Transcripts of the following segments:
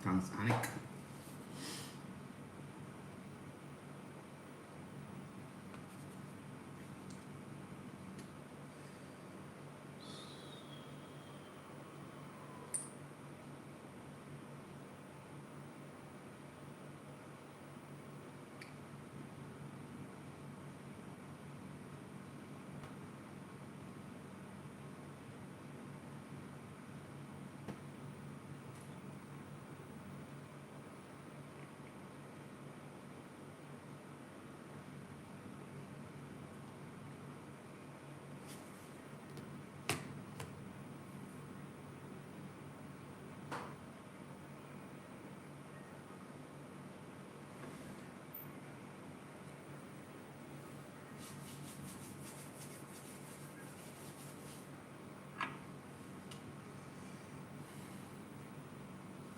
thanks, Anik.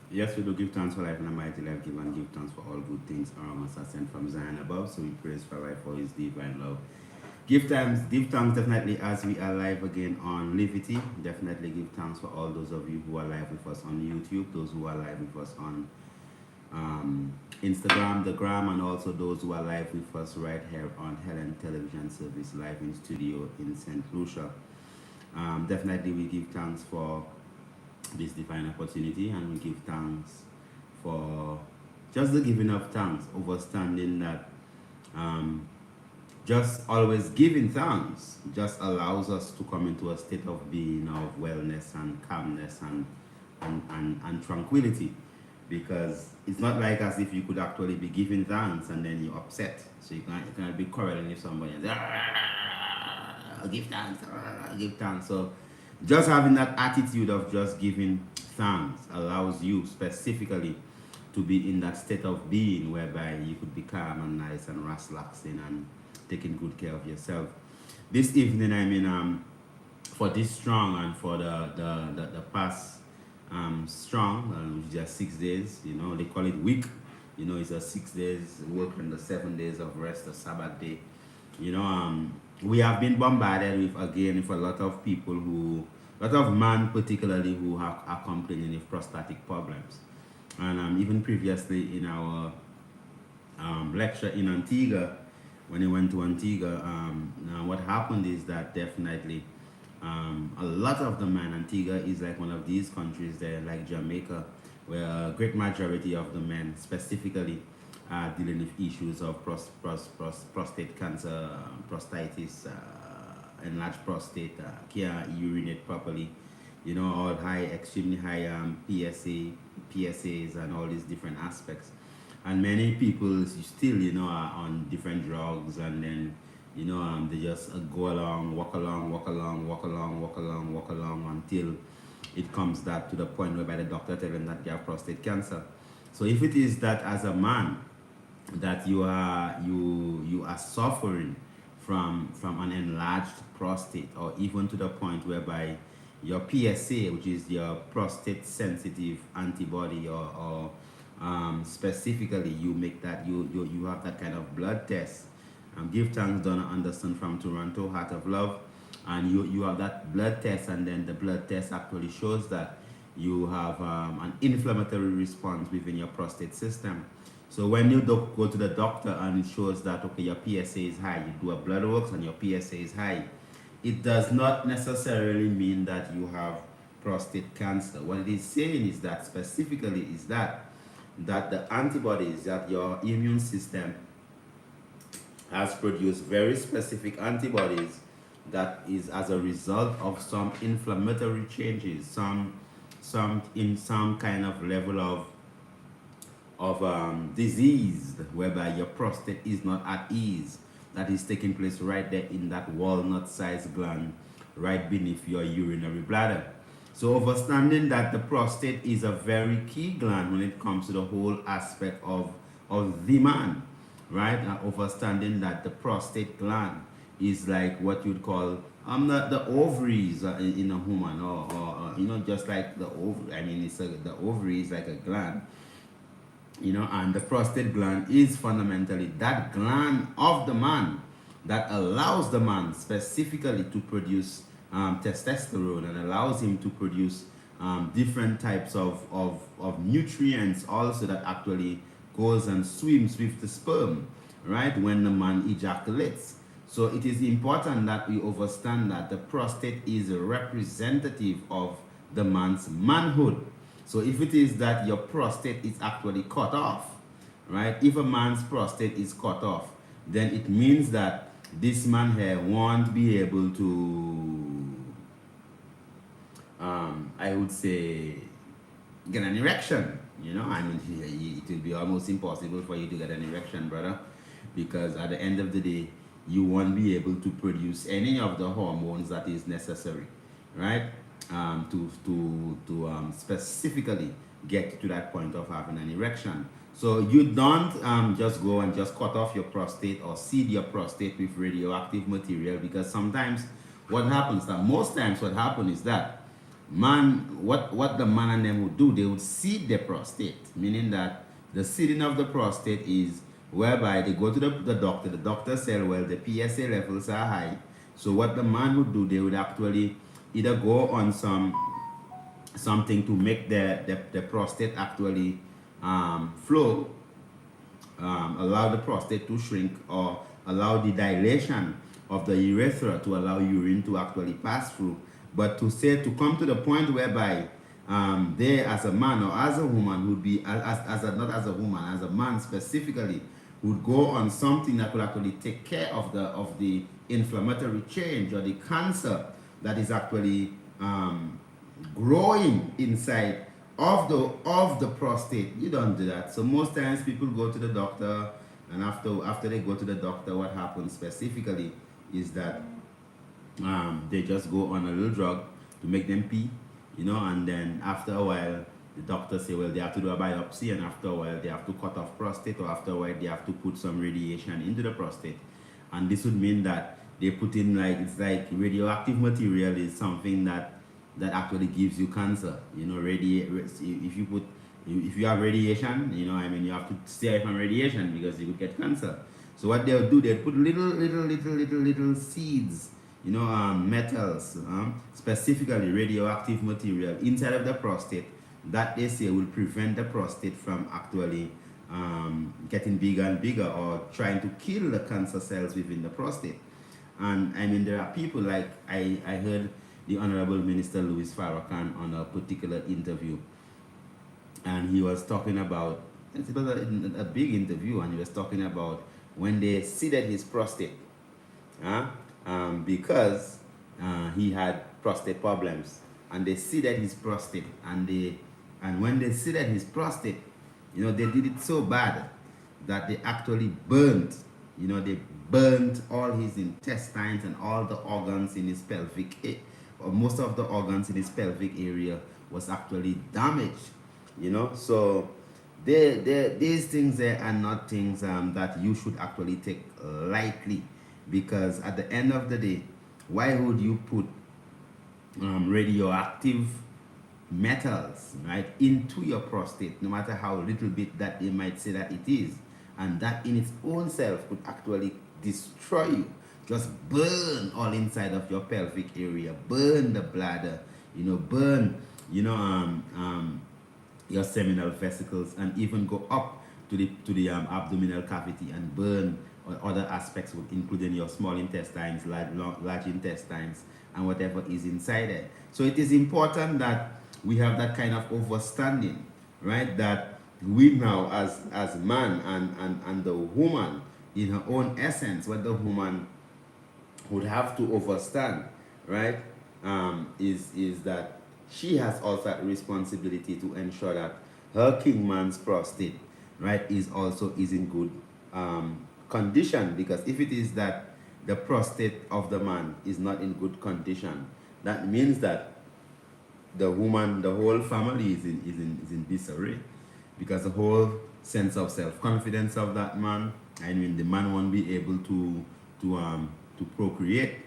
Yes, we do give thanks for life and a mighty life, give and give thanks for all good things around us are sent from Zion above. So we praise for life for his divine love. Give thanks definitely as we are live again on Livity. Definitely give thanks for all those of you who are live with us on YouTube, those who are live with us on Instagram, the gram, and also those who are live with us right here on Helen Television Service, live in studio in St. Lucia. Definitely we give thanks for this divine opportunity, and we give thanks for just the giving of thanks, understanding that just always giving thanks just allows us to come into a state of being of wellness and calmness and tranquility, because it's not like as if you could actually be giving thanks and then you're upset. So you can't be quarreling with somebody and say, give thanks. So just having that attitude of just giving thanks allows you specifically to be in that state of being whereby you could be calm and nice and relaxing and taking good care of yourself. This evening, I mean, for this strong and for the past strong, which is just 6 days, you know, they call it week. You know, it's a 6 days work and the 7 days of rest, a Sabbath day. You know, we have been bombarded with a lot of people a lot of men particularly who are complaining of prostatic problems. And even previously in our lecture in Antigua, when he went to Antigua, now what happened is that definitely a lot of the men, Antigua is like one of these countries there, like Jamaica, where a great majority of the men specifically are dealing with issues of prostate cancer, prostatitis, enlarged prostate, can't urinate properly, you know, all high, extremely high PSAs and all these different aspects. And many people still, you know, are on different drugs, and then, you know, they just go along, walk along until it comes that to the point whereby the doctor tells them that they have prostate cancer. So if it is that as a man that you are suffering from an enlarged prostate, or even to the point whereby your PSA, which is your prostate sensitive antibody, or specifically you make that you have that kind of blood test. Give thanks, Donna Anderson from Toronto, Heart of Love, and you have that blood test, and then the blood test actually shows that you have an inflammatory response within your prostate system. So when you go to the doctor and it shows that, okay, your PSA is high, you do a blood works and your PSA is high, it does not necessarily mean that you have prostate cancer. What it is saying is that specifically is that the antibodies that your immune system has produced, very specific antibodies, that is as a result of some inflammatory changes, some kind of level of disease whereby your prostate is not at ease, that is taking place right there in that walnut-sized gland right beneath your urinary bladder. So understanding that the prostate is a very key gland when it comes to the whole aspect of the man, right? Understanding that the prostate gland is like what you'd call the ovaries in a woman, or you know, just like the ovary. I mean, the ovary is like a gland, you know, and the prostate gland is fundamentally that gland of the man that allows the man specifically to produce testosterone, and allows him to produce different types of nutrients also that actually goes and swims with the sperm, right, when the man ejaculates. So it is important that we understand that the prostate is a representative of the man's manhood. So if it is that your prostate is actually cut off, right? If a man's prostate is cut off, then it means that this man here won't be able to, I would say, get an erection. You know, I mean, it will be almost impossible for you to get an erection, brother, because at the end of the day, you won't be able to produce any of the hormones that is necessary, right? To specifically get to that point of having an erection. So you don't just go and just cut off your prostate or seed your prostate with radioactive material, because sometimes what happens, that most times what happens is that what the man and them would do, they would seed their prostate, meaning that the seeding of the prostate is whereby they go to the doctor say, well, the PSA levels are high. So what the man would do, they would actually either go on something to make the prostate actually flow, allow the prostate to shrink, or allow the dilation of the urethra to allow urine to actually pass through. But to come to the point whereby they, as a man or as a woman, would be not as a woman, as a man specifically, would go on something that could actually take care of the inflammatory change or the cancer that is actually growing inside of the prostate. You don't do that. So most times people go to the doctor, and after they go to the doctor, what happens specifically is that they just go on a little drug to make them pee, you know, and then after a while the doctor say, well, they have to do a biopsy, and after a while they have to cut off prostate, or after a while they have to put some radiation into the prostate. And this would mean that they put in, like, it's like radioactive material is something that actually gives you cancer, you know. If you have radiation, you know, I mean, you have to stay away from radiation because you could get cancer. So what they'll do, they'll put little seeds, you know, metals, specifically radioactive material inside of the prostate, that they say will prevent the prostate from actually getting bigger and bigger, or trying to kill the cancer cells within the prostate. And I mean, there are people like, I heard the Honorable Minister Louis Farrakhan on a particular interview, and he was talking about, it was a big interview, and he was talking about when they seeded his prostate, because he had prostate problems, and they seeded his prostate, and when they seeded his prostate, you know, they did it so bad that they actually burnt, you know, they burnt all his intestines and all the organs in his pelvic, or most of the organs in his pelvic area was actually damaged, you know. So these things there are not things that you should actually take lightly, because at the end of the day, why would you put radioactive metals, right, into your prostate, no matter how little bit that they might say that it is, and that in its own self could actually destroy you, just burn all inside of your pelvic area, burn the bladder, you know, burn, you know, your seminal vesicles, and even go up to the abdominal cavity and burn other aspects, including your small intestines, large intestines, and whatever is inside it. So it is important that we have that kind of understanding, right? That we now, as man and the woman, in her own essence, what the woman would have to understand, right, is that she has also a responsibility to ensure that her king man's prostate, right, is in good condition. Because if it is that the prostate of the man is not in good condition, that means that the woman, the whole family is in disarray, because the whole sense of self-confidence of that man, I mean, the man won't be able to procreate,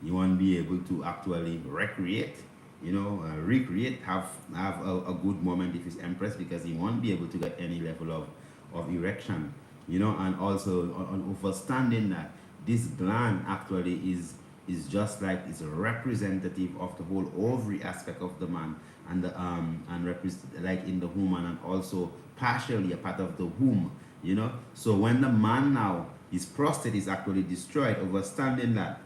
he won't be able to actually recreate, you know, recreate, have a good moment if he's empressed, because he won't be able to get any level of erection, you know. And also on understanding that this gland actually is is just like, it's a representative of the whole ovary aspect of the man, and the like in the woman, and also partially a part of the womb, you know. So when the man now, his prostate is actually destroyed, understanding that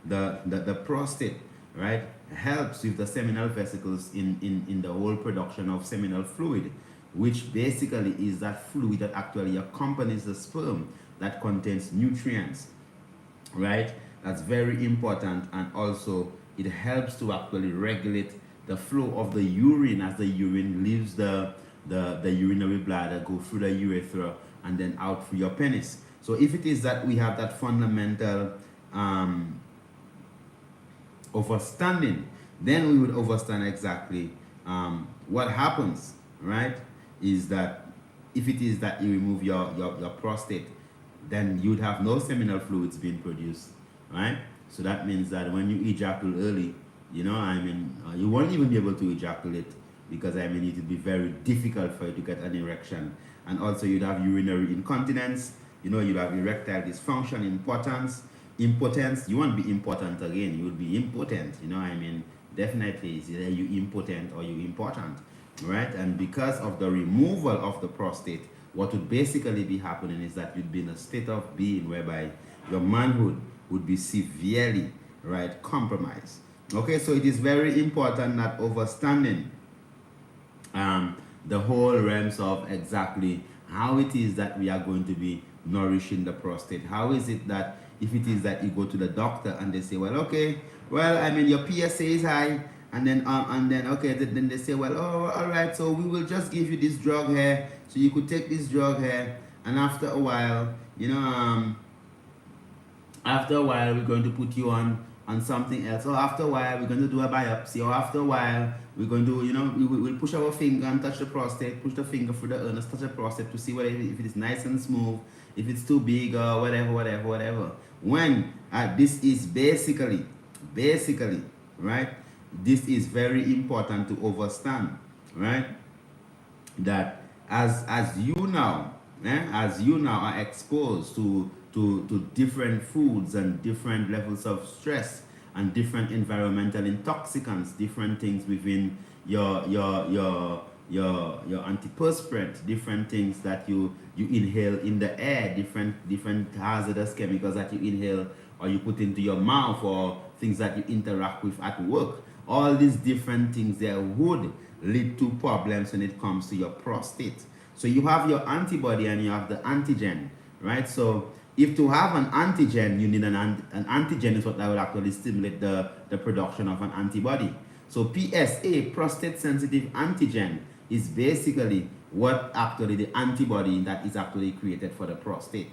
the prostate, right, helps with the seminal vesicles in the whole production of seminal fluid, which basically is that fluid that actually accompanies the sperm, that contains nutrients, right? That's very important. And also it helps to actually regulate the flow of the urine, as the urine leaves the urinary bladder, go through the urethra, and then out through your penis. So if it is that we have that fundamental understanding, then we would understand exactly what happens, right? Is that if it is that you remove your prostate, then you'd have no seminal fluids being produced, right? So that means that when you ejaculate early, you know, I mean, you won't even be able to ejaculate, because I mean, it would be very difficult for you to get an erection. And also you'd have urinary incontinence, you know, you'd have erectile dysfunction, impotence. You won't be impotent again, you would be impotent, you know, I mean, definitely it's either you impotent or you important, right? And because of the removal of the prostate, what would basically be happening is that you'd be in a state of being whereby your manhood would be severely, right, compromised. Okay, so it is very important that understanding the whole realms of exactly how it is that we are going to be nourishing the prostate. How is it that if it is that you go to the doctor and they say, well, okay, well, I mean, your PSA is high, and then okay, then they say, well, oh, all right, so we will just give you this drug here, so you could take this drug here, and after a while, you know, we're going to put you on something else, or after a while we're going to do a biopsy, or after a while we're going to, you know, we'll push our finger and touch the prostate, push the finger through the anus, touch the prostate to see whether if it is nice and smooth, if it's too big, or whatever. When this is basically, right, this is very important to understand, right, that as you now are exposed to different foods and different levels of stress and different environmental intoxicants, different things within your antiperspirant, different things that you inhale in the air, different hazardous chemicals that you inhale or you put into your mouth, or things that you interact with at work. All these different things there would lead to problems when it comes to your prostate. So you have your antibody and you have the antigen, right? So if to have an antigen, you need an antigen is what that will actually stimulate the production of an antibody. So PSA, prostate sensitive antigen, is basically what actually the antibody that is actually created for the prostate,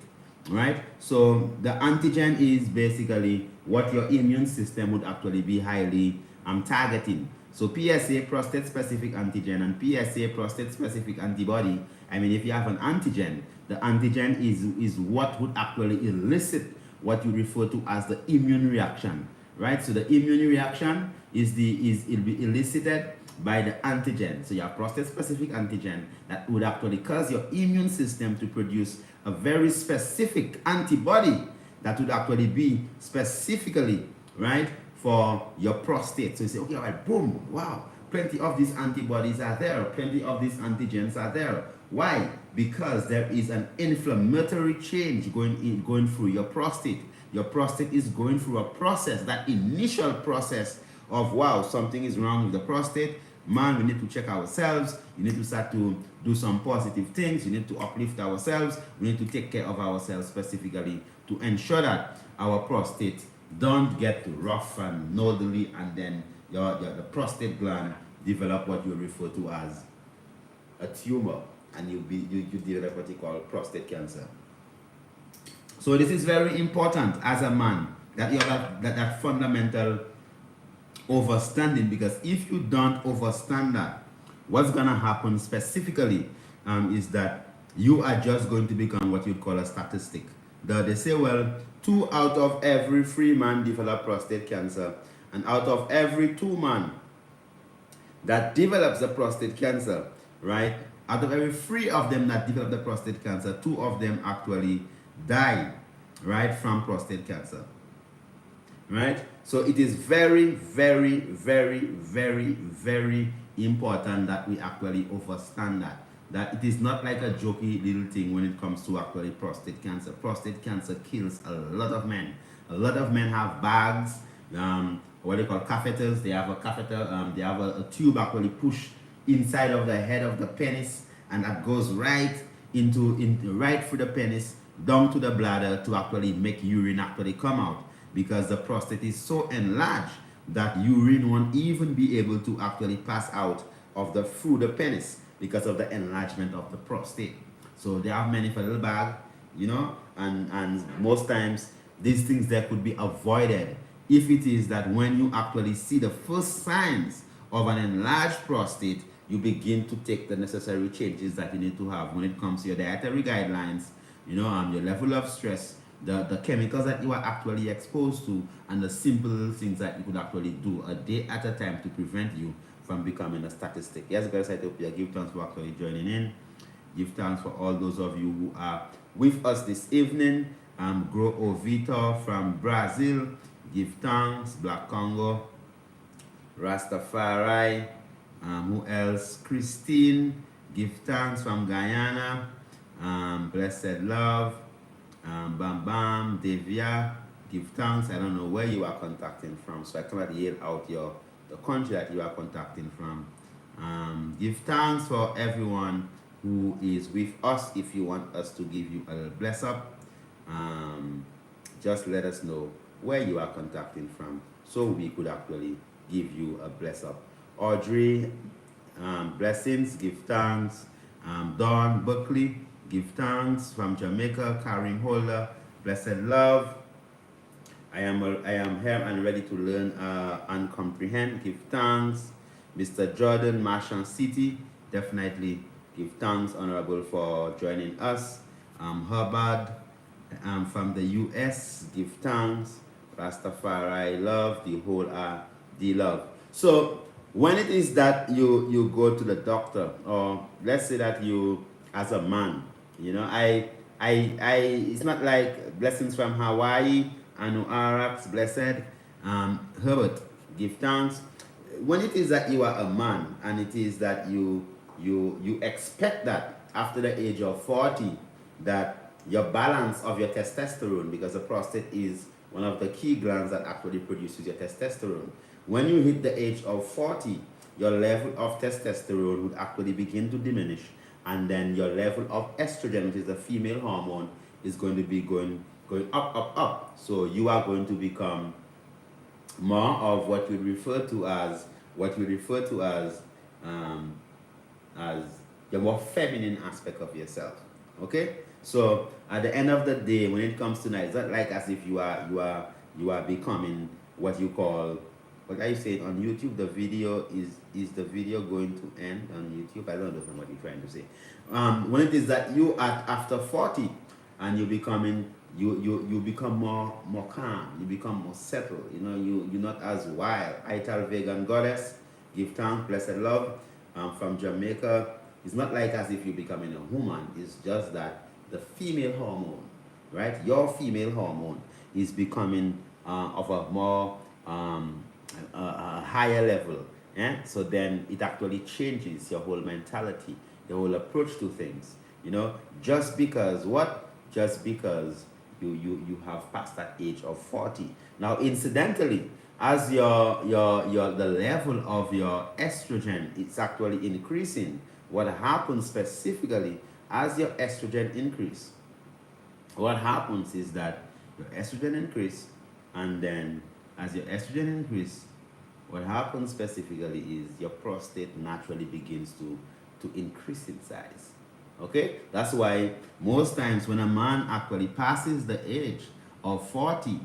right? So the antigen is basically what your immune system would actually be highly targeting. So PSA, prostate specific antigen, and PSA, prostate specific antibody. I mean, if you have an antigen, the antigen is what would actually elicit what you refer to as the immune reaction, right? So the immune reaction it'll be elicited by the antigen. So you have prostate specific antigen that would actually cause your immune system to produce a very specific antibody that would actually be specifically, right, for your prostate. So you say, okay, all right, boom, wow, plenty of these antibodies are there, plenty of these antigens are there. Why? Because there is an inflammatory change going through your prostate. Your prostate is going through a process, that initial process of, wow, something is wrong with the prostate. Man, we need to check ourselves. You need to start to do some positive things. You need to uplift ourselves. We need to take care of ourselves specifically to ensure that our prostate don't get rough and noodly, and then the prostate gland develop what you refer to as a tumor, and you develop what you call prostate cancer. So this is very important as a man, that you have that fundamental understanding, because if you don't understand that, what's gonna happen specifically is that you are just going to become what you'd call a statistic. They say, well, 2 out of every 3 men develop prostate cancer, and out of every 2 men that develops the prostate cancer, right, out of every 3 of them that develop the prostate cancer, 2 of them actually die, right, from prostate cancer, right? So it is very, very, very, very, very important that we actually understand that. That it is not like a jokey little thing when it comes to actually prostate cancer. Prostate cancer kills a lot of men. A lot of men have bags, what they call catheters. They have a catheter, they have a tube actually pushed inside of the head of the penis, and that goes right right through the penis down to the bladder to actually make urine actually come out, because the prostate is so enlarged that urine won't even be able to actually pass out of through the penis because of the enlargement of the prostate. So they have many for little bag, and most times these things there could be avoided if it is that when you actually see the first signs of an enlarged prostate, you begin to take the necessary changes that you need to have when it comes to your dietary guidelines, your level of stress, the chemicals that you are actually exposed to, and the simple things that you could actually do a day at a time to prevent you from becoming a statistic. Yes, guys, I hope you give thanks for actually joining in. Give thanks for all those of you who are with us this evening. Grow Ovito from Brazil. Give thanks. Black Congo. Rastafari. Who else? Christine. Give thanks from Guyana. Blessed Love. Bam Bam. Devia. Give thanks. I don't know where you are contacting from, so I cannot yell out the country that you are contacting from. Give thanks for everyone who is with us. If you want us to give you a little bless up, just let us know where you are contacting from so we could actually give you a bless up. Audrey, blessings, give thanks. Dawn Buckley, give thanks from Jamaica. Karim Holder, blessed love. I am here and ready to learn and comprehend. Give thanks. Mr. Jordan, Marshall City, definitely give thanks, Honorable, for joining us. Hubbard from the US, give thanks. Rastafari love, the whole the love. So when it is that you go to the doctor, or let's say that you as a man, it's not like blessings from Hawaii, Anu Arax, blessed. Herbert, give thanks. When it is that you are a man and it is that you expect that after the age of 40 that your balance of your testosterone, because the prostate is one of the key glands that actually produces your testosterone. When you hit the age of 40, your level of testosterone would actually begin to diminish, and then your level of estrogen, which is the female hormone, is going to be going up. So you are going to become more of what we refer to as the more feminine aspect of yourself. Okay? So at the end of the day, when it comes to night, it's not like as if you are becoming what you call, what I say on YouTube, the video is the video going to end on YouTube? I don't understand what you're trying to say. When it is that you are after 40 and you become more calm, you become more settled, you're not as wild. Ital Vegan Goddess, give thanks, blessed love, from Jamaica. It's not like as if you're becoming a woman, it's just that the female hormone, right? Your female hormone is becoming of a more a higher level. Yeah? So then it actually changes your whole mentality, your whole approach to things. Just because you have passed that age of 40. Now, incidentally, as the level of your estrogen is actually increasing, what happens specifically as your estrogen increase? What happens is that your estrogen increase, and then as your estrogen increase, what happens specifically is your prostate naturally begins to increase in size. Okay? That's why most times when a man actually passes the age of 40,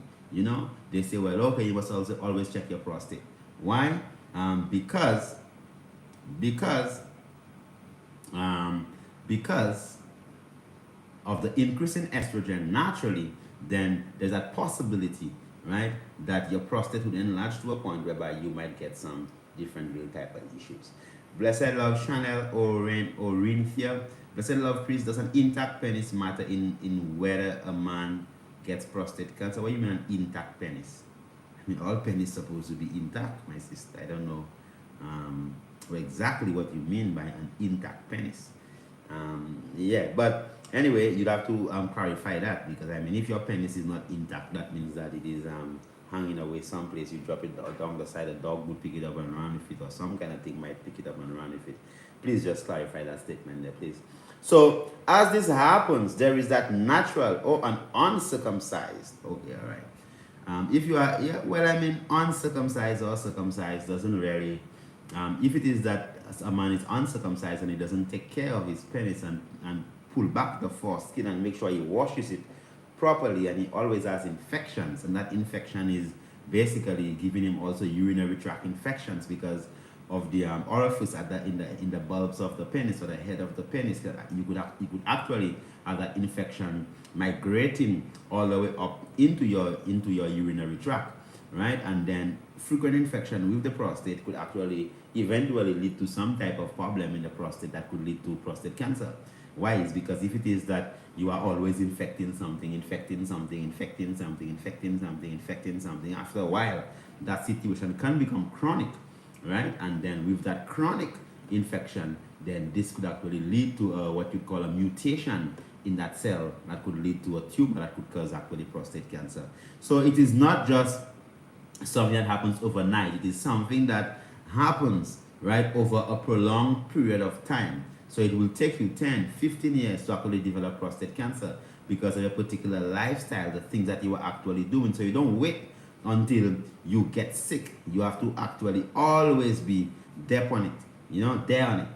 they say, well, okay, you must also always check your prostate. Why? Because of the increase in estrogen naturally, then there's a possibility, right, that your prostate would enlarge to a point whereby you might get some different real type of issues. Blessed love, Chanel Orinthia. Blessed love, Chris, does an intact penis matter in whether a man gets prostate cancer? What do you mean an intact penis? mean, all penis supposed to be intact, my sister. I don't know exactly what you mean by an intact penis. Yeah, but anyway, you'd have to clarify that, because I mean, if your penis is not intact, that means that it is hanging away someplace. You drop it down the side, a dog would pick it up and run with it, or some kind of thing might pick it up and run with it. Please just clarify that statement there, please. So as this happens, there is that natural or an uncircumcised. Okay, all right. If you are, yeah, well, I mean, uncircumcised or circumcised doesn't really. If it is that a man is uncircumcised and he doesn't take care of his penis and pull back the foreskin and make sure he washes it properly, and he always has infections, and that infection is basically giving him also urinary tract infections because of the orifice at in the bulbs of the penis or the head of the penis. You could actually have that infection migrating all the way up into your urinary tract, right? And then frequent infection with the prostate could actually eventually lead to some type of problem in the prostate that could lead to prostate cancer. Why? Is because if it is that you are always infecting something, after a while, that situation can become chronic, right? And then with that chronic infection, then this could actually lead to what you call a mutation in that cell that could lead to a tumor that could cause actually prostate cancer. So it is not just something that happens overnight. It is something that happens, right, over a prolonged period of time. So it will take you 10, 15 years to actually develop prostate cancer because of your particular lifestyle, the things that you are actually doing. So you don't wait until you get sick. You have to actually always be there on it, there on it,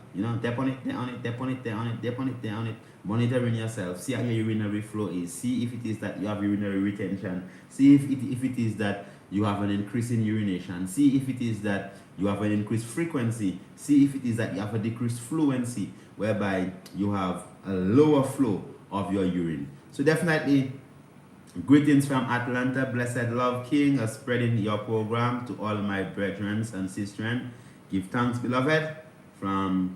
there on it, monitoring yourself, see how your urinary flow is, see if it is that you have urinary retention, see if it is that you have an increase in urination, see if it is that you have an increased frequency, see if it is that you have a decreased fluency, whereby you have a lower flow of your urine. So definitely, greetings from Atlanta, Blessed Love King, spreading your program to all my brethren and sisters. Give thanks, beloved, from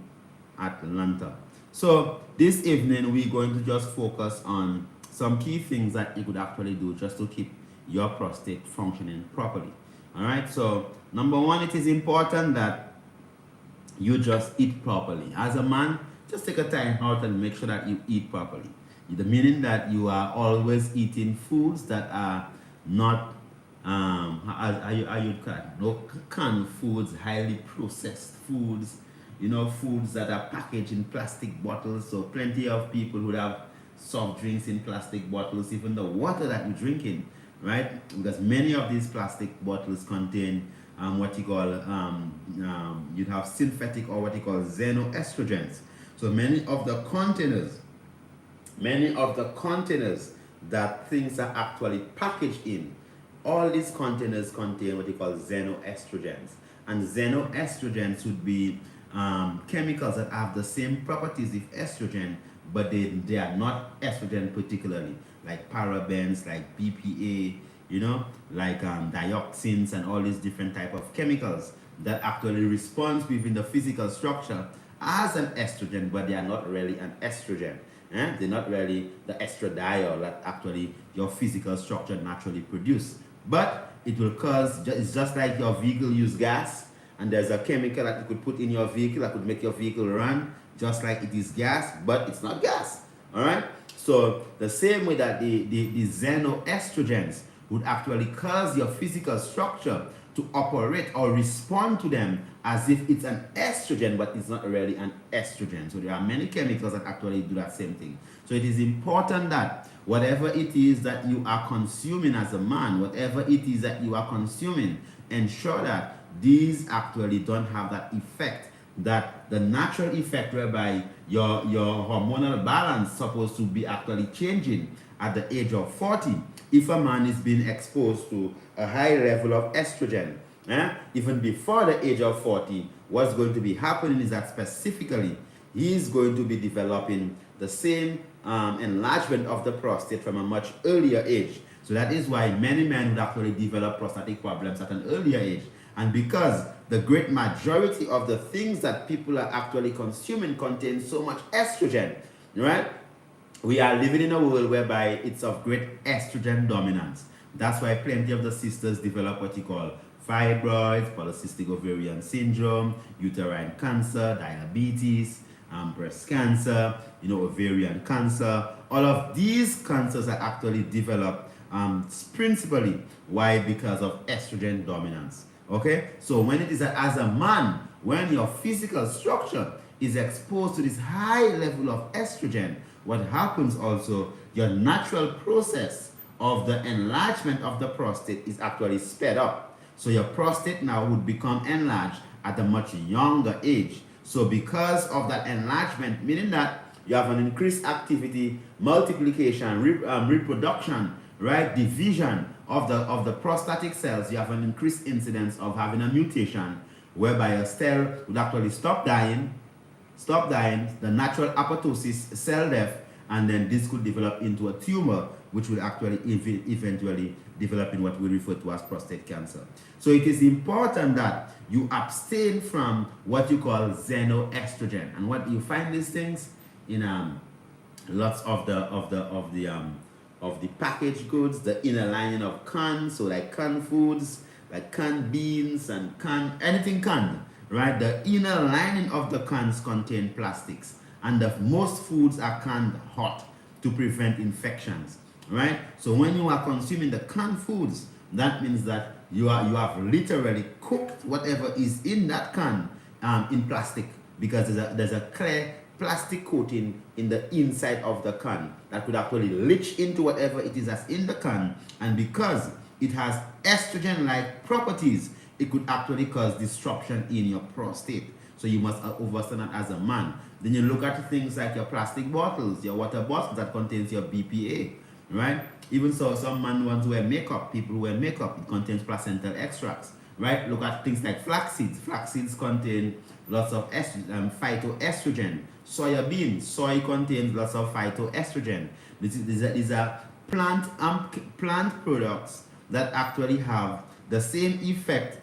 Atlanta. So this evening, we're going to just focus on some key things that you could actually do just to keep your prostate functioning properly. All right, so number one, it is important that you just eat properly. As a man, just take a time out and make sure that you eat properly. The meaning that you are always eating foods that are not no canned foods, highly processed foods, foods that are packaged in plastic bottles. So plenty of people would have soft drinks in plastic bottles, even the water that you're drinking, right? Because many of these plastic bottles contain what you call you'd have synthetic or what you call xenoestrogens. So many of the containers that things are actually packaged in, all these containers contain what you call xenoestrogens. And xenoestrogens would be chemicals that have the same properties as estrogen, but they are not estrogen particularly, like parabens, like BPA, like dioxins and all these different type of chemicals that actually respond within the physical structure as an estrogen, but they are not really an estrogen. They're not really the estradiol that actually your physical structure naturally produce. But it will cause, it's just like your vehicle use gas, and there's a chemical that you could put in your vehicle that could make your vehicle run, just like it is gas, but it's not gas. All right? So the same way that the xenoestrogens would actually cause your physical structure to operate or respond to them as if it's an estrogen, but it's not really an estrogen. So there are many chemicals that actually do that same thing. So it is important that whatever it is that you are consuming as a man, whatever it is that you are consuming, ensure that these actually don't have that effect, that the natural effect whereby your hormonal balance is supposed to be actually changing at the age of 40. If a man is being exposed to a high level of estrogen, even before the age of 40, what's going to be happening is that specifically, he's going to be developing the same enlargement of the prostate from a much earlier age. So that is why many men would actually develop prostatic problems at an earlier age. And because the great majority of the things that people are actually consuming contain so much estrogen, right? We are living in a world whereby it's of great estrogen dominance. That's why plenty of the sisters develop what you call fibroids, polycystic ovarian syndrome, uterine cancer, diabetes, breast cancer, ovarian cancer. All of these cancers are actually developed principally. Why? Because of estrogen dominance. Okay? So when it is as a man, when your physical structure is exposed to this high level of estrogen, what happens also, your natural process of the enlargement of the prostate is actually sped up. So your prostate now would become enlarged at a much younger age. So because of that enlargement, meaning that you have an increased activity, multiplication, reproduction, right, division of the prostatic cells, you have an increased incidence of having a mutation whereby your cell would actually stop dying, the natural apoptosis, cell death, and then this could develop into a tumor, which will actually eventually develop in what we refer to as prostate cancer. So it is important that you abstain from what you call xenoestrogen. And what you find these things in lots of the packaged goods, the inner lining of cans, so like canned foods, like canned beans and anything canned, right? The inner lining of the cans contain plastics, and most foods are canned hot to prevent infections, right? So when you are consuming the canned foods, that means that you have literally cooked whatever is in that can in plastic, because there's a clear plastic coating in the inside of the can that could actually leach into whatever it is that's in the can, and because it has estrogen-like properties, it could actually cause disruption in your prostate. So you must understand that as a man. Then you look at things like your plastic bottles, your water bottles that contains your BPA, right? Even so, some men want to wear makeup, people who wear makeup, it contains placental extracts, right? Look at things like flax seeds. Flax seeds contain lots of phytoestrogen. Soya beans, soy contains lots of phytoestrogen. These are plant products that actually have the same effect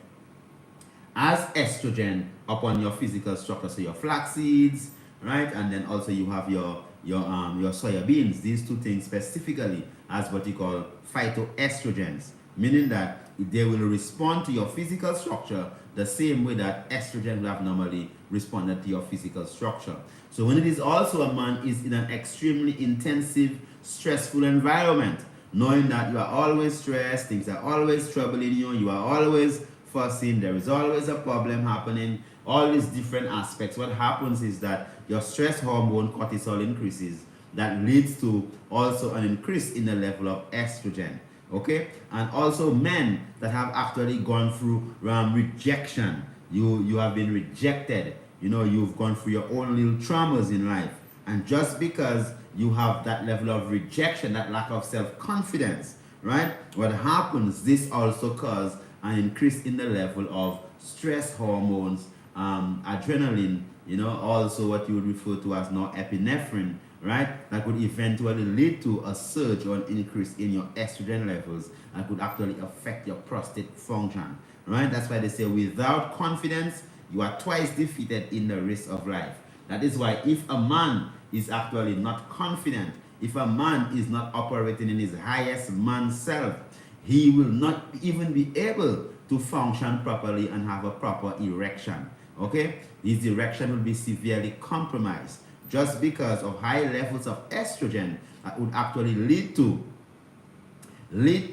as estrogen upon your physical structure. So your flax seeds, right? And then also you have your soya beans. These two things specifically as what you call phytoestrogens, meaning that they will respond to your physical structure the same way that estrogen will have normally responded to your physical structure. So when it is also a man is in an extremely intensive, stressful environment, knowing that you are always stressed, things are always troubling you, you are always fussing, there is always a problem happening, all these different aspects, what happens is that your stress hormone cortisol increases. That leads to also an increase in the level of estrogen. Okay, and also men that have actually gone through rejection, you have been rejected, you've gone through your own little traumas in life, and just because you have that level of rejection, that lack of self-confidence, right, what happens, this also causes an increase in the level of stress hormones, adrenaline, also what you would refer to as norepinephrine, right? That could eventually lead to a surge or an increase in your estrogen levels and could actually affect your prostate function, right? That's why they say without confidence, you are twice defeated in the race of life. That is why if a man is actually not confident, if a man is not operating in his highest man self, he will not even be able to function properly and have a proper erection, okay? His erection will be severely compromised, just because of high levels of estrogen that would actually lead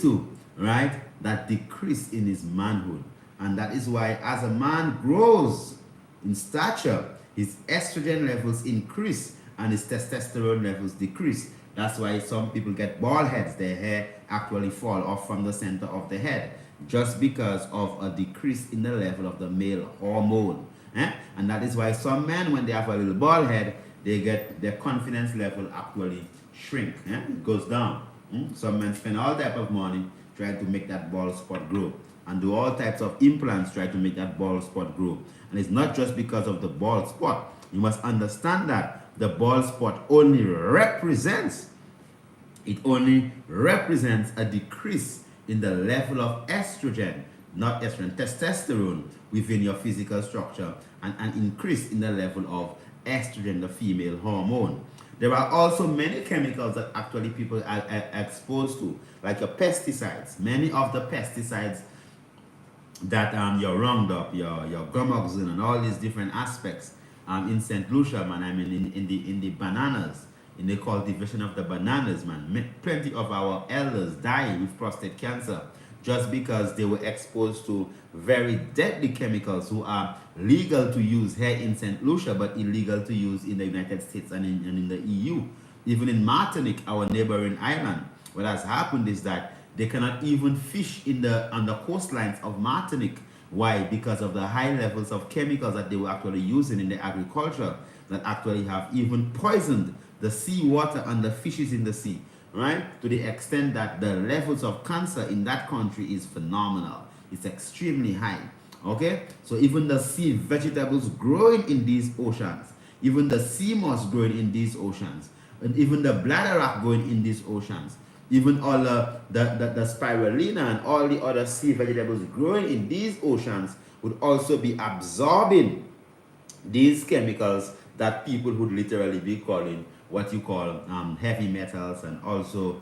to, right, that decrease in his manhood. And that is why as a man grows in stature, his estrogen levels increase and his testosterone levels decrease. That's why some people get bald heads, their hair actually fall off from the center of the head, just because of a decrease in the level of the male hormone. And that is why some men, when they have a little bald head, they get their confidence level actually shrink. It goes down. Some men spend all type of money trying to make that bald spot grow and do all types of implants trying to make that bald spot grow. And it's not just because of the bald spot. You must understand that the bald spot only represents a decrease in the level of estrogen, not estrogen, testosterone within your physical structure, and an increase in the level of estrogen, the female hormone. There are also many chemicals that actually people are exposed to, like your pesticides. Many of the pesticides that your Roundup, your Gomoxin, and all these different aspects in St. Lucia, man. I mean, in the bananas, in the cultivation of the bananas, man. Plenty of our elders die with prostate cancer just because they were exposed to very deadly chemicals who are legal to use here in St. Lucia, but illegal to use in the United States and in the EU. Even in Martinique, our neighboring island, what has happened is that they cannot even fish on the coastlines of Martinique. Why? Because of the high levels of chemicals that they were actually using in the agriculture that actually have even poisoned the seawater and the fishes in the sea, right? To the extent that the levels of cancer in that country is phenomenal. It's extremely high, okay? So even the sea vegetables growing in these oceans, even the sea moss growing in these oceans, and even the bladderwrack growing in these oceans, even all the spirulina and all the other sea vegetables growing in these oceans would also be absorbing these chemicals that people would literally be calling what you call heavy metals, and also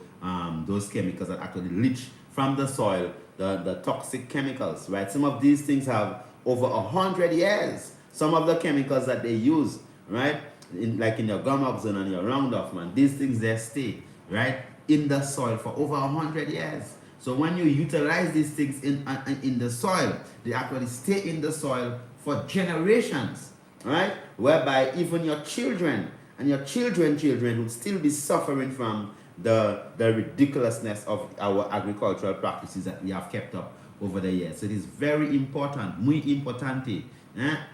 those chemicals that actually leach from the soil, the toxic chemicals, right? Some of these things have over 100 years. Some of the chemicals that they use, right? Like in your Gomoxin and your Roundup, man, these things they stay, right, in the soil for over 100 years. So when you utilize these things in the soil, they actually stay in the soil for generations, right? Whereby even your children and your children would still be suffering from the ridiculousness of our agricultural practices that we have kept up over the years. So it is very important, muy importante,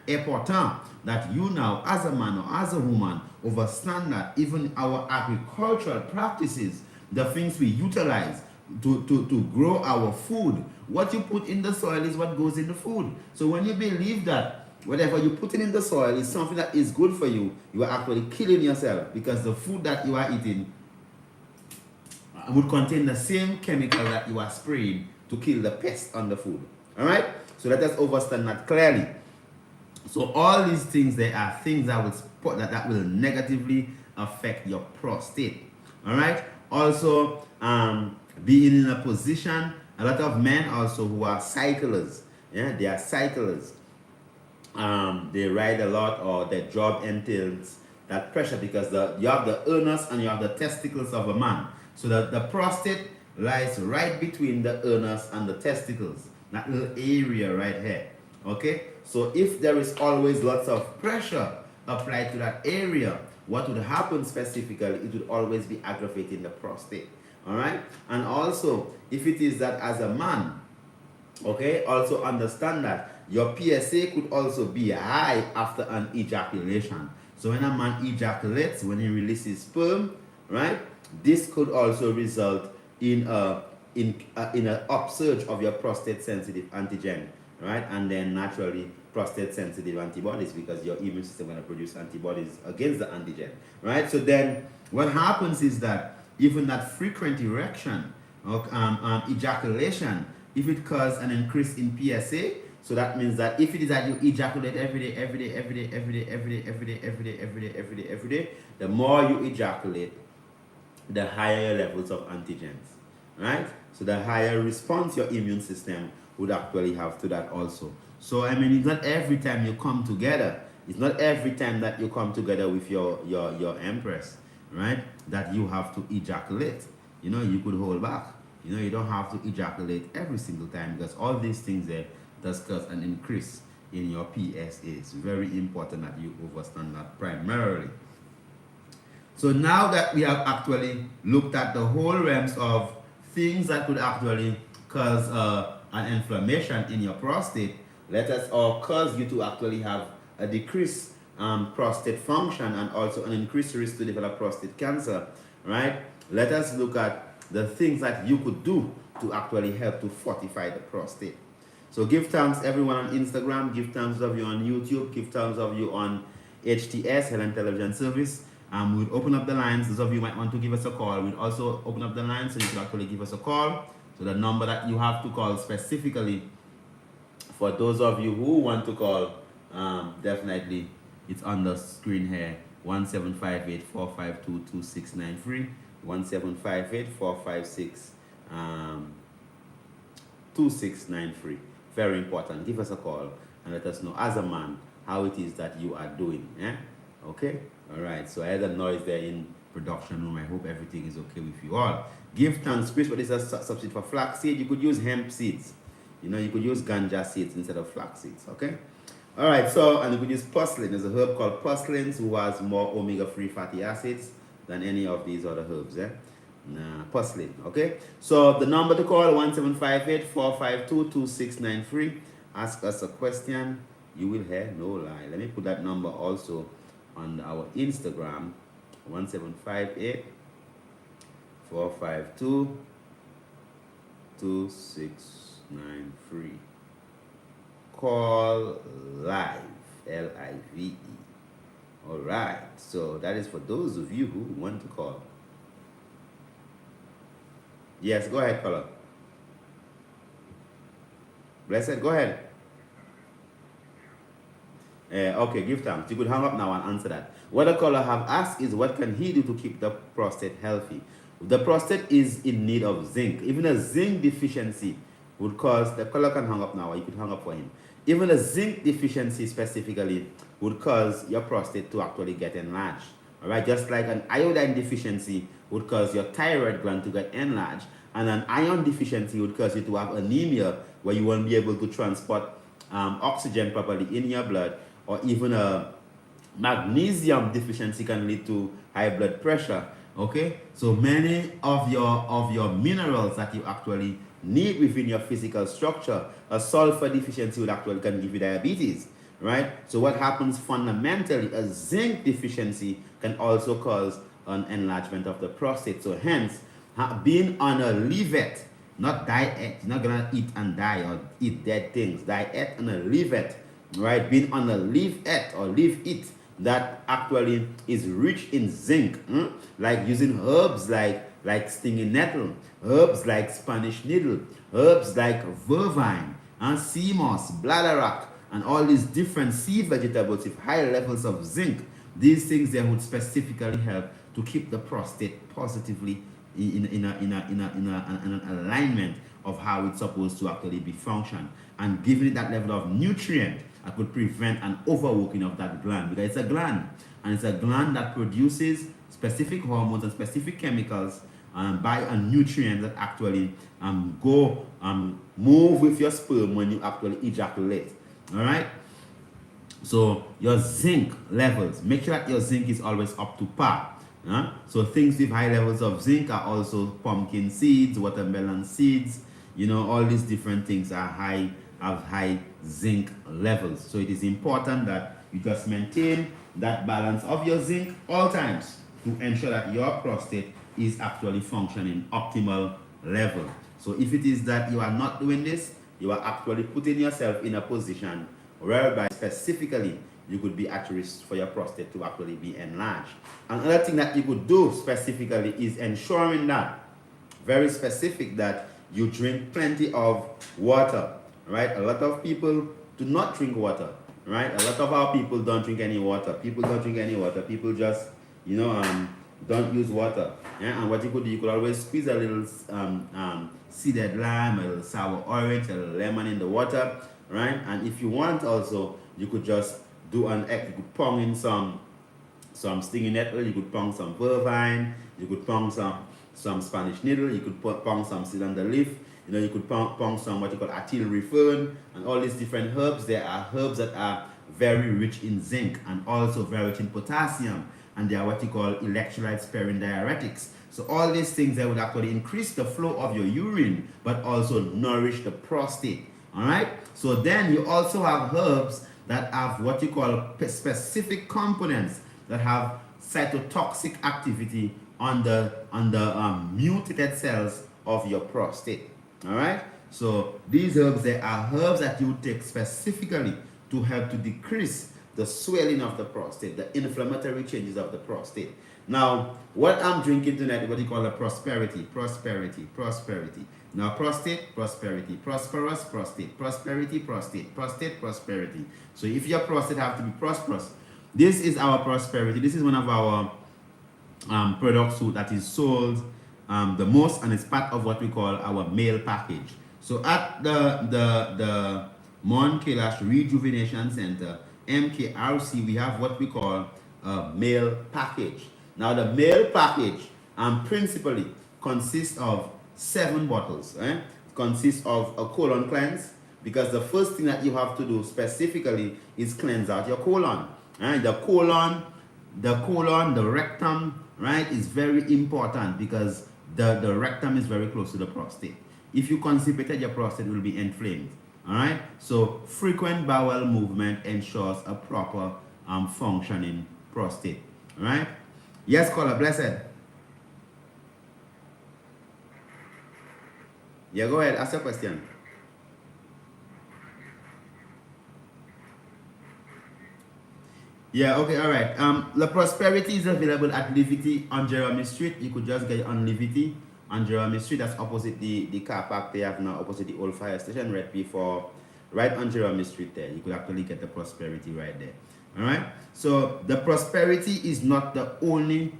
important that you now, as a man or as a woman, understand that even our agricultural practices, the things we utilize to grow our food, what you put in the soil is what goes in the food. So when you believe that whatever you put in the soil is something that is good for you, you are actually killing yourself, because the food that you are eating would contain the same chemical that you are spraying to kill the pest on the food. All right? So let us understand that clearly. So all these things, there are things that will negatively affect your prostate. All right? Also, being in a position, a lot of men also who are cyclers, they are cyclers. They ride a lot, or their job entails that pressure, because you have the anus and you have the testicles of a man. So the prostate lies right between the anus and the testicles, that little area right here. Okay? So if there is always lots of pressure applied to that area, what would happen specifically, it would always be aggravating the prostate. All right? And also, if it is that as a man, okay, also understand that your PSA could also be high after an ejaculation. So when a man ejaculates, when he releases sperm, right, this could also result in an upsurge of your prostate sensitive antigen, right? And then naturally prostate sensitive antibodies, because your immune system is going to produce antibodies against the antigen, right? So then what happens is that even that frequent erection or ejaculation, if it causes an increase in PSA, so that means that if it is that you ejaculate every day, the more you ejaculate, the higher levels of antigens, right? So the higher response your immune system would actually have to that also. So I mean, it's not every time you come together, it's not every time that you come together with your empress, right, that you have to ejaculate. You know, you could hold back. You know, you don't have to ejaculate every single time, because all these things there does cause an increase in your PSA. It's very important that you understand that primarily. So now that we have actually looked at the whole realms of things that could actually cause an inflammation in your prostate, or cause you to actually have a decreased prostate function, and also an increased risk to develop prostate cancer, right? Let us look at the things that you could do to actually help to fortify the prostate. So give thanks everyone on Instagram, give thanks of you on YouTube, give thanks of you on HTS, Helen Television Service. We'll open up the lines. Those of you might want to give us a call. We'll also open up the lines so you can actually give us a call. So the number that you have to call specifically, for those of you who want to call, definitely it's on the screen here 1758-452-2693, 1758-456-2693. Very important. Give us a call and let us know as a man how it is that you are doing. Yeah? Okay? All right. So I had a noise there in production room. I hope everything is okay with you all. Give thanks, Chris, but it's a substitute for flax seed. You could use hemp seeds. You know, you could use ganja seeds instead of flax seeds. Okay? All right. So, and you could use porcelain. There's a herb called porcelain who has more omega-3 fatty acids than any of these other herbs. Yeah? Porcelain. Okay? So the number to call, 1758-452-2693. Ask us a question. You will hear no lie. Let me put that number also on our Instagram, 1758-452-2693. Call live, Live. All right, so that is for those of you who want to call. Yes, go ahead, caller. Blessed, go ahead. Okay, give thanks. You could hang up now and answer that. What the caller have asked is, what can he do to keep the prostate healthy? The prostate is in need of zinc. Even a zinc deficiency would cause, the caller can hang up now, or you could hang up for him. Even a zinc deficiency specifically would cause your prostate to actually get enlarged. All right, just like an iodine deficiency would cause your thyroid gland to get enlarged, and an iron deficiency would cause you to have anemia, where you won't be able to transport oxygen properly in your blood, or even a magnesium deficiency can lead to high blood pressure. Okay, so many of your minerals that you actually need within your physical structure, a sulfur deficiency would actually can give you diabetes, right? So what happens fundamentally, a zinc deficiency can also cause an enlargement of the prostate. So hence, being on a levet, not diet, you're not gonna eat and die or eat dead things. Diet and a levet, right? Being on a leave-et or leave-it that actually is rich in zinc, like using herbs like stinging nettle, herbs like Spanish needle, herbs like vervine and sea moss, bladderwrack, and all these different sea vegetables with high levels of zinc. These things they would specifically help to keep the prostate positively in an alignment of how it's supposed to actually be functioned, and giving it that level of nutrient that could prevent an overworking of that gland, because it's a gland, and it's a gland that produces specific hormones and specific chemicals by a nutrient that actually move with your sperm when you actually ejaculate. All right. So your zinc levels, make sure that your zinc is always up to par. So things with high levels of zinc are also pumpkin seeds, watermelon seeds, you know, all these different things are have high zinc levels. So it is important that you just maintain that balance of your zinc all times to ensure that your prostate is actually functioning optimal level. So if it is that you are not doing this, you are actually putting yourself in a position whereby specifically you could be at risk for your prostate to actually be enlarged. Another thing that you could do specifically is ensuring that, very specific, that you drink plenty of water, right? A lot of people do not drink water, right? A lot of our people don't drink any water. People don't drink any water. People just, don't use water. Yeah? And what you could do, you could always squeeze a little seeded lime, a little sour orange, a little lemon in the water, right? And if you want also, you could just do an egg. You could pong in some stinging nettle, you could pong some vervine, you could pong some Spanish needle, you could pong some cylinder leaf, you could pong some what you call artillery fern, and all these different herbs. There are herbs that are very rich in zinc and also very rich in potassium, and they are what you call electrolyte sparing diuretics. So all these things that would actually increase the flow of your urine, but also nourish the prostate. All right. So then you also have herbs that have what you call specific components that have cytotoxic activity on the mutated cells of your prostate. All right. So these herbs, they are herbs that you take specifically to help to decrease the swelling of the prostate, the inflammatory changes of the prostate. Now, what I'm drinking tonight is what you call a prosperity. Now, prostate, prosperity, prosperous, prostate, prosperity, prostate, prostate, prosperity. So if your prostate have to be prosperous, This is our prosperity. This is one of our products that is sold the most, and it's part of what we call our male package. So at the Mount Kailash Rejuvenation Center, MKRC, we have what we call a male package. Now the male package principally consists of 7 bottles. It consists of a colon cleanse, because the first thing that you have to do specifically is cleanse out your colon. The colon, the rectum, right, is very important, because the rectum is very close to the prostate. If you constipated, your prostate will be inflamed. All right. So frequent bowel movement ensures a proper functioning prostate. All right. Yes, caller, blessed. Yeah, go ahead. Ask your question. Yeah, okay, all right. The prosperity is available at Livity on Jeremy Street. You could just get it on Livity on Jeremy Street. That's opposite the car park they have now, opposite the old fire station, right before, right on Jeremy Street there. You could actually get the prosperity right there. All right. So the prosperity is not the only.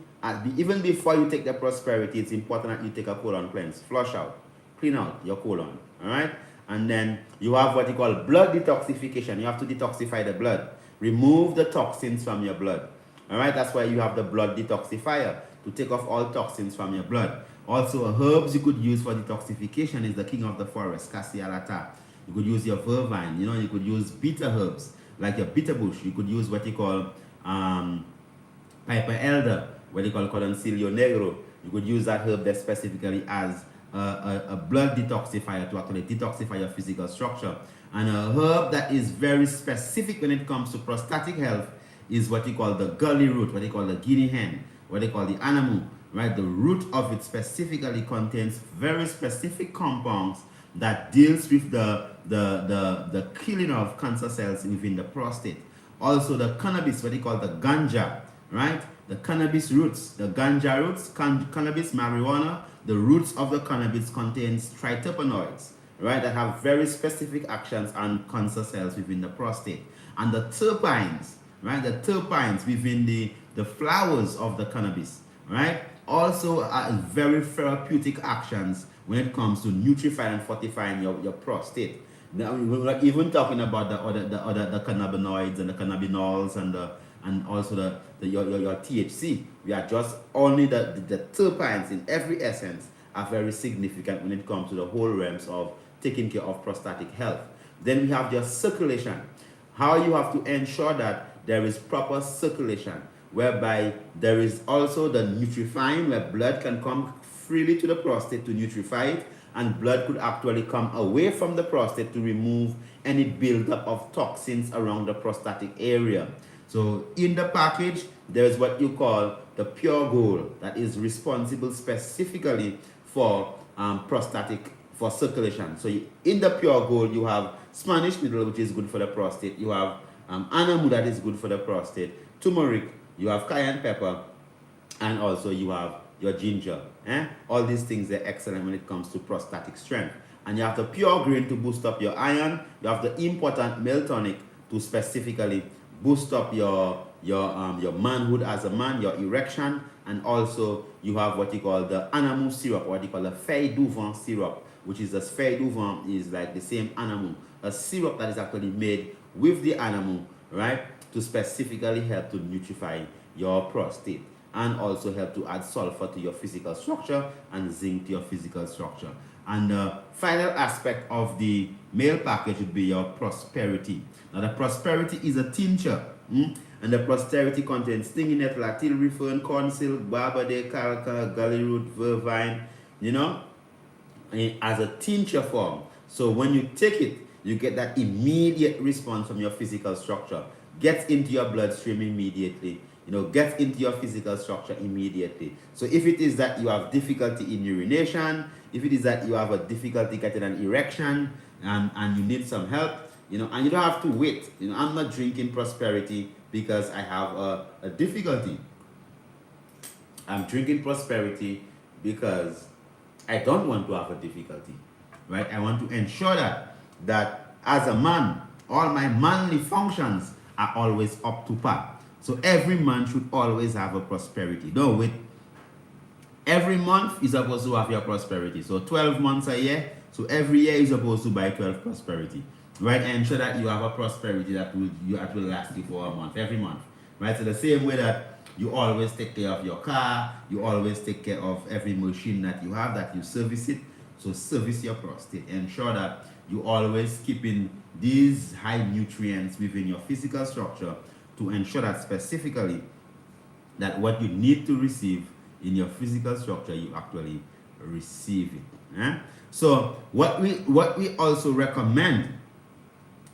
Even before you take the prosperity, it's important that you take a colon cleanse, flush out, clean out your colon. All right. And then you have what you call blood detoxification. You have to detoxify the blood. Remove the toxins from your blood. All right, that's why you have the blood detoxifier, to take off all toxins from your blood. Also, herbs you could use for detoxification is the king of the forest, cassia alata. You could use your vervine. You could use bitter herbs like your bitter bush. You could use what you call piper elder, what you call Colloncillo negro. You could use that herb there specifically as a blood detoxifier, to actually detoxify your physical structure. And a herb that is very specific when it comes to prostatic health is what you call the gully root, what they call the guinea hen, what they call the anamu, right? The root of it specifically contains very specific compounds that deals with the killing of cancer cells within the prostate. Also the cannabis, what they call the ganja, right? The cannabis roots, the ganja roots, cannabis, marijuana, the roots of the cannabis contains triterpenoids, right, that have very specific actions on cancer cells within the prostate. And the terpenes, right, the terpenes within the flowers of the cannabis, right, also are very therapeutic actions when it comes to nutrifying and fortifying your prostate. Now, we're not even talking about the cannabinoids and the cannabinols and also your THC. We are just only the terpenes in every essence are very significant when it comes to the whole realms of taking care of prostatic health. Then we have your circulation. How you have to ensure that there is proper circulation, whereby there is also the nutrifying, where blood can come freely to the prostate to nutrify it, and blood could actually come away from the prostate to remove any buildup of toxins around the prostatic area. So in the package, there is what you call the pure gold, that is responsible specifically for for circulation. So in the pure gold, you have Spanish needle, which is good for the prostate. You have anamu, that is good for the prostate. Turmeric, you have cayenne pepper, and also you have your ginger. All these things are excellent when it comes to prostatic strength. And you have the pure green to boost up your iron. You have the important male tonic to specifically boost up your manhood as a man, your erection. And also you have what you call the anamu syrup, what you call the feuille du vent syrup, which is the feuille du vent is like the same anamu, a syrup that is actually made with the anamu, right, to specifically help to nutrify your prostate, and also help to add sulfur to your physical structure and zinc to your physical structure. And the final aspect of the male package would be your prosperity. Now the prosperity is a tincture, and the prosperity contains stinging nettle, artillery fern, cornsilk, barbade, calca, gully root, vervine, as a tincture form. So when you take it, you get that immediate response from your physical structure. Gets into your bloodstream immediately. Gets into your physical structure immediately. So if it is that you have difficulty in urination, if it is that you have a difficulty getting an erection, and you need some help, and you don't have to wait. I'm not drinking prosperity because I have a difficulty. I'm drinking prosperity because I don't want to have a difficulty, right? I want to ensure that as a man, all my manly functions are always up to par. So every month should always have a prosperity. No, wait. Every month you're supposed to have your prosperity. So 12 months a year. So every year you're supposed to buy 12 prosperity. Right? And ensure that you have a prosperity that will last you for a month, every month. Right? So the same way that you always take care of your car, you always take care of every machine that you have, that you service it. So service your prostate. Ensure that you always keeping these high nutrients within your physical structure to ensure that specifically that what you need to receive in your physical structure, you actually receive it. So what we also recommend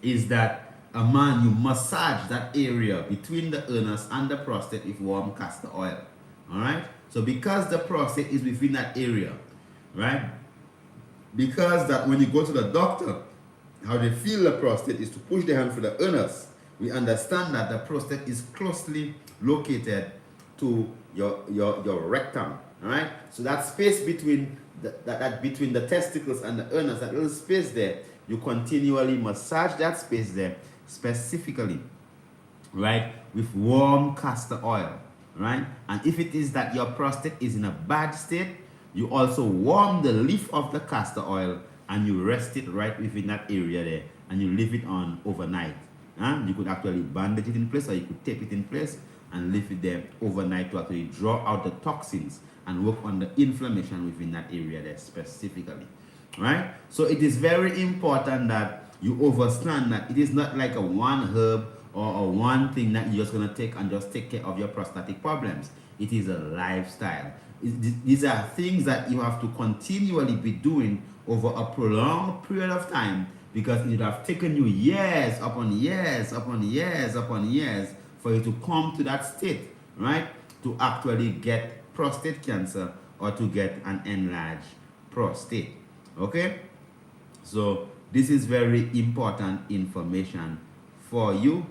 is that a man, you massage that area between the anus and the prostate with warm castor oil. All right. So because the prostate is within that area, right? Because that when you go to the doctor, how they feel the prostate is to push the hand for the anus. We understand that the prostate is closely located to your rectum. All right. So that space between between the testicles and the anus, that little space there, you continually massage that space there specifically, right, with warm castor oil, right? And if it is that your prostate is in a bad state, you also warm the leaf of the castor oil and you rest it right within that area there and you leave it on overnight. You could actually bandage it in place, or you could tape it in place and leave it there overnight to actually draw out the toxins and work on the inflammation within that area there specifically. Right? So it is very important that you understand that it is not like a one herb or a one thing that you're just going to take and just take care of your prostatic problems. It is a lifestyle. These are things that you have to continually be doing over a prolonged period of time, because it would have taken you years upon years upon years upon years for you to come to that state, right? To actually get prostate cancer or to get an enlarged prostate. Okay? So this is very important information for you,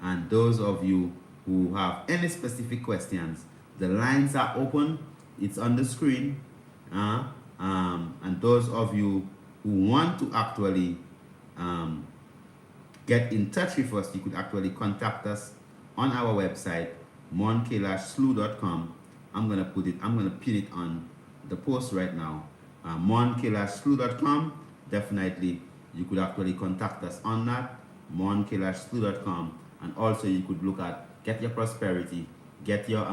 and those of you who have any specific questions, the lines are open. It's on the screen. And those of you who want to actually get in touch with us, you could actually contact us on our website, monkey-slew.com. I'm gonna pin it on the post right now. monkey-slew.com. Definitely you could actually contact us on that, monkey-slew.com. And also you could look at Get Your Prosperity, get your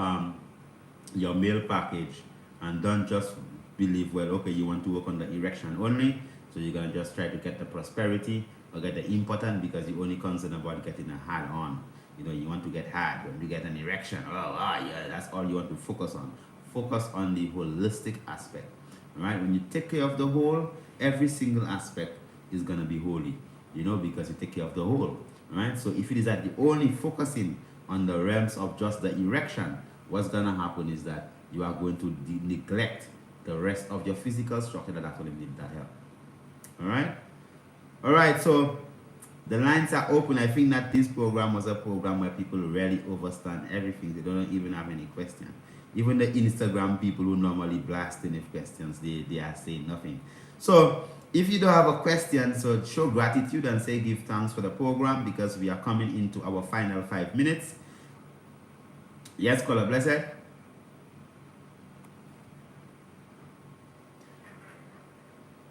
male package, and don't just believe, well, okay, you want to work on the erection only, so you're gonna just try to get the prosperity or get the important because you're only concerned about getting a hard on. You know, you want to get hard when you get an erection. Yeah, that's all you want to focus on. Focus on the holistic aspect. All right? When you take care of the whole, every single aspect is gonna be holy. You know, because you take care of the whole. Right? So if it is that the only focusing on the realms of just the erection, what's gonna happen is that you are going to neglect the rest of your physical structure that actually need that help. All right, so the lines are open. I think that this program was a program where people really understand everything. They don't even have any questions. Even the Instagram people who normally blast in with questions, they are saying nothing. So if you don't have a question, so show gratitude and say give thanks for the program, because we are coming into our final 5 minutes. Yes, caller, blessed.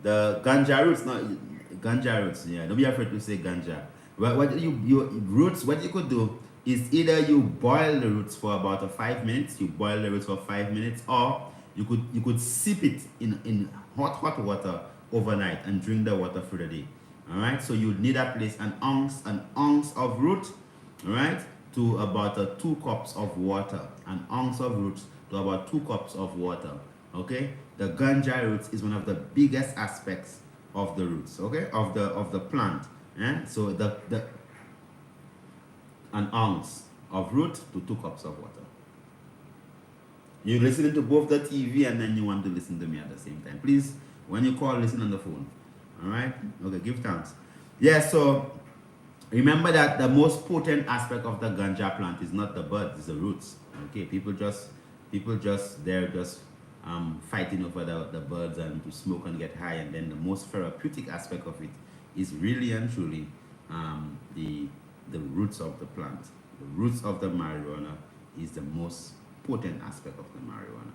The ganja roots, not ganja roots. Yeah, don't be afraid to say ganja. What you roots? What you could do is either you boil the roots for about 5 minutes. You boil the roots for 5 minutes, or you could sip it in hot water overnight and drink the water through the day. All right. So you need at least an ounce of root. All right, to about 2 cups of water. An ounce of roots to about 2 cups of water. Okay. The ganja roots is one of the biggest aspects of the roots, okay, of the plant. So an ounce of root to 2 cups of water. You're listening to both the TV and then you want to listen to me at the same time. Please, when you call, listen on the phone. All right? Okay, give thanks. Yeah, so remember that the most potent aspect of the ganja plant is not the buds, it's the roots. Okay, people just they're just fighting over the buds and to smoke and get high, and then the most therapeutic aspect of it is really and truly the roots of the plant. The roots of the marijuana is the most potent aspect of the marijuana.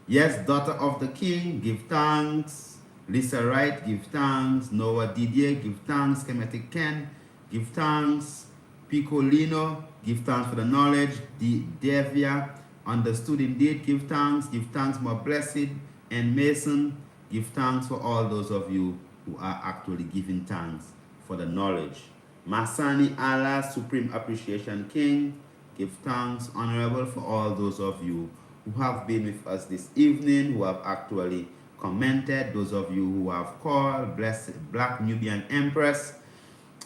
Yes, daughter of the king, give thanks. Lisa Wright, give thanks. Noah Didier, give thanks. Kemetic Ken, give thanks. Picolino, give thanks for the knowledge. Devia, understood indeed, give thanks. Give thanks, more blessed. And Mason, give thanks for all those of you who are actually giving thanks for the knowledge. Masani Allah, Supreme Appreciation King, give thanks, Honorable, for all those of you who have been with us this evening, who have actually commented, those of you who have called, blessed Black Nubian Empress.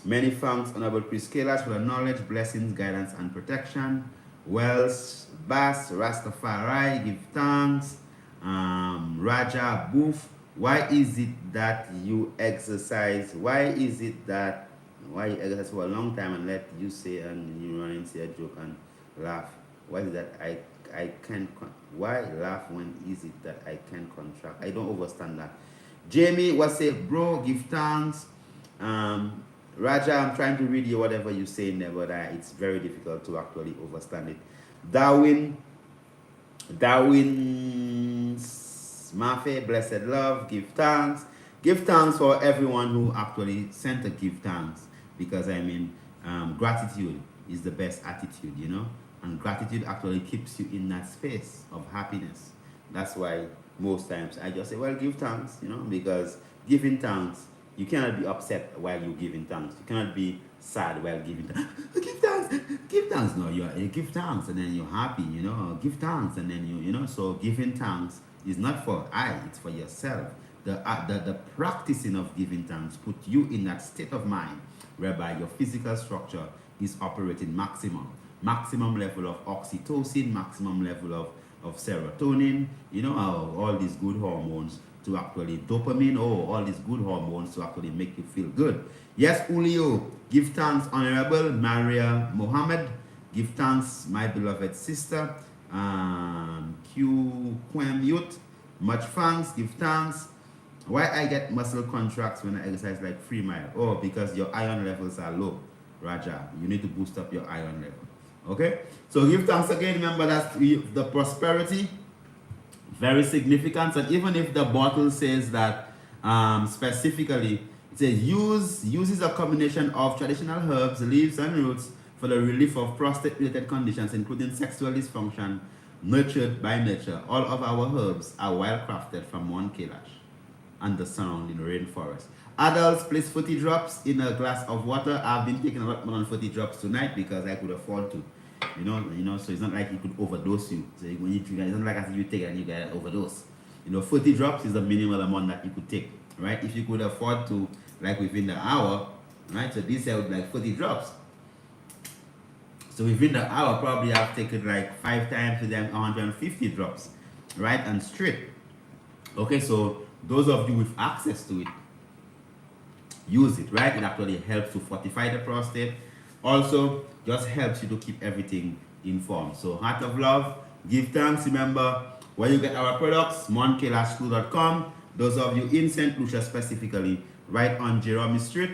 Many thanks, Honorable Priscalas, for the knowledge, blessings, guidance, and protection. Wells, Bass, Rastafari, give thanks. Raja Booth, why is it that you exercise? Why is it that you exercise for a long time and let you say and you run and say a joke and laugh? Why is that I can't? Why laugh when is it that I can contract? I don't understand that. Jamie, what's it, bro? Give thanks. Raja, I'm trying to read you whatever you say in there, but it's very difficult to actually understand it. Darwin Mafe, blessed love, give thanks. Give thanks for everyone who actually sent a give thanks, because I mean, gratitude is the best attitude, you know, and gratitude actually keeps you in that space of happiness. That's why most times I just say, well, give thanks, you know, because giving thanks, you cannot be upset while you're giving thanks. You cannot be sad while giving thanks. Give thanks, give thanks. No, you give thanks and then you're happy, you know. Give thanks and then you know. So giving thanks is not for it's for yourself. The practicing of giving thanks put you in that state of mind whereby your physical structure is operating maximum level of oxytocin, maximum level of serotonin, you know, all these good hormones to actually dopamine, all these good hormones to actually make you feel good. Yes, Julio, give thanks, Honorable Maria Mohammed, give thanks, my beloved sister, Q Quem Youth, much thanks, give thanks. Why I get muscle contracts when I exercise like 3 miles? Oh, because your iron levels are low, Raja. You need to boost up your iron level. Okay? So give thanks again. Remember that the prosperity, very significant. And even if the bottle says that specifically, it says uses a combination of traditional herbs, leaves, and roots for the relief of prostate-related conditions, including sexual dysfunction, nurtured by nature. All of our herbs are well-crafted from one Kailash and the surrounding rainforest. Adults, place 40 drops in a glass of water. I've been taking a lot more than 40 drops tonight because I could afford to. You know, so it's not like it could overdose you. So when you drink, it's not like after you take it and you get an overdose. You know, 40 drops is the minimal amount that you could take, right? If you could afford to, like within the hour, right? So this here would be like 40 drops. So within the hour, probably I've taken like 5 times to them 150 drops, right? And straight. Okay, so those of you with access to it, use it, right? It actually helps to fortify the prostate. Also, just helps you to keep everything informed. So, Heart of Love, give thanks. Remember, where you get our products, monkailaschool.com. Those of you in St. Lucia specifically, right on Jerome Street,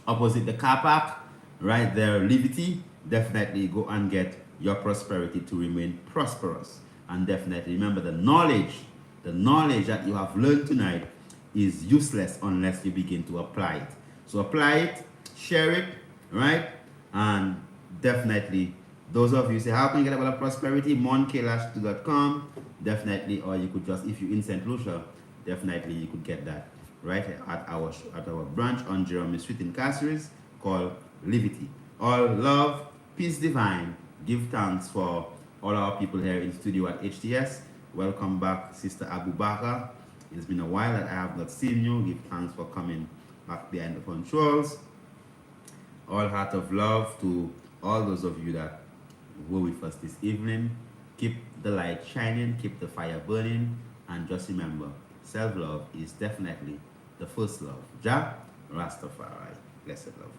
opposite the car park, right there, Livity. Definitely go and get your prosperity to remain prosperous. And definitely remember, the knowledge that you have learned tonight is useless unless you begin to apply it. So apply it, share it, right? And definitely, those of you say, how can you get about prosperity? monkailash.com, definitely, or you could just, if you're in St. Lucia, definitely you could get that right at our branch on Jerome Street in Cáceres called Livity. All love, peace divine. Give thanks for all our people here in studio at HTS. Welcome back, Sister Abu Bakr. It's been a while that I have not seen you. Give thanks for coming back behind the controls. All heart of love to all those of you that were with us this evening. Keep the light shining, keep the fire burning, and just remember, self-love is definitely the first love. Jah Rastafari. Blessed love.